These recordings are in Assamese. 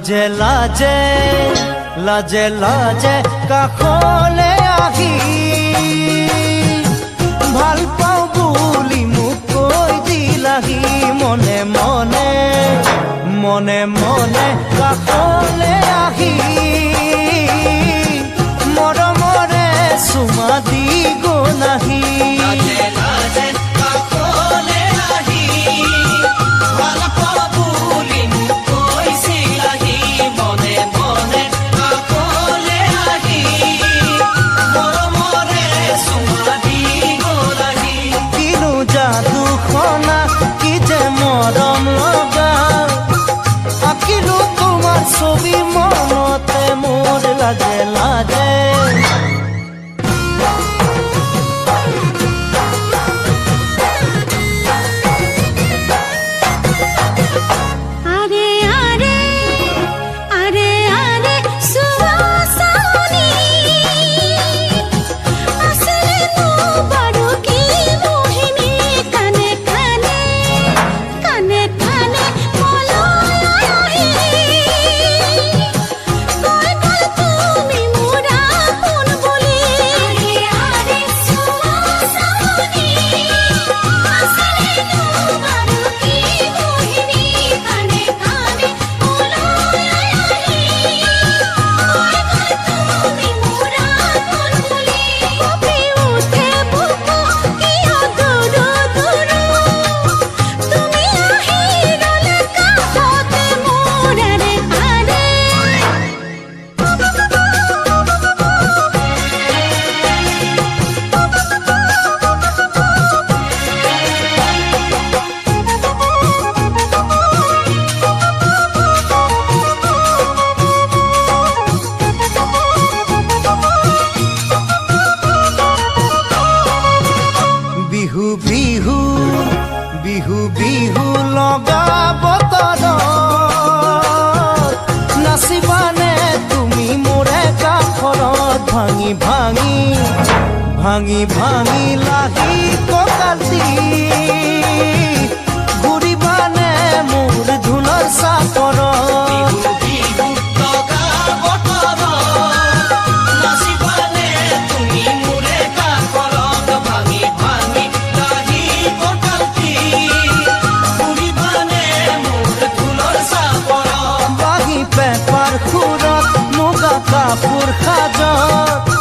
লাজে লাজে লাজে লাজে কাষলে আহি ভাল পাওঁ বুলি মোক কৈ দিলাহি মনে মনে মনে মনে কাষলে আহি মৰমৰে চুমা দি গ'লাহি ছবি মনতে মোৰ লাজে লাজে বিহু বিহু বিহু বিহু লগা বতৰত নাচিবানে তুমি মোৰে কাষৰত ভাঙি ভাঙি ভাঙি ভাঙি লাহি কঁকালটি ঘূৰিবানে মোৰ ঢোলৰ চাপৰত পেপাৰ খুৰত মুগা কাপোৰ সাজত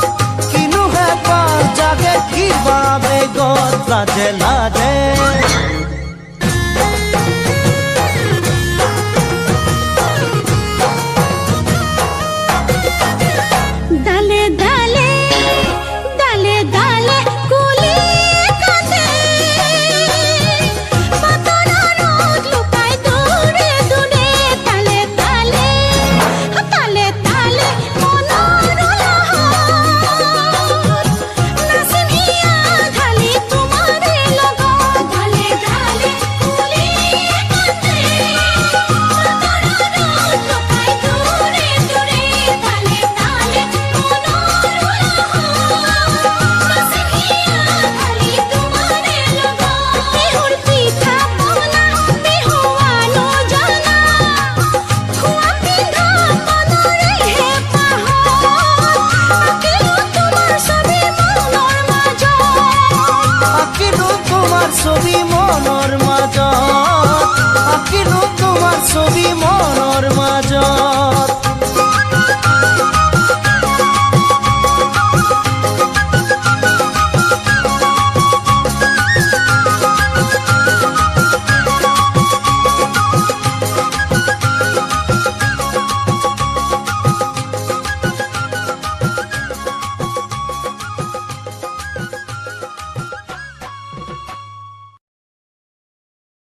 কিনো হেঁপাহ জাগে কিবা বেগত লাজে লাজে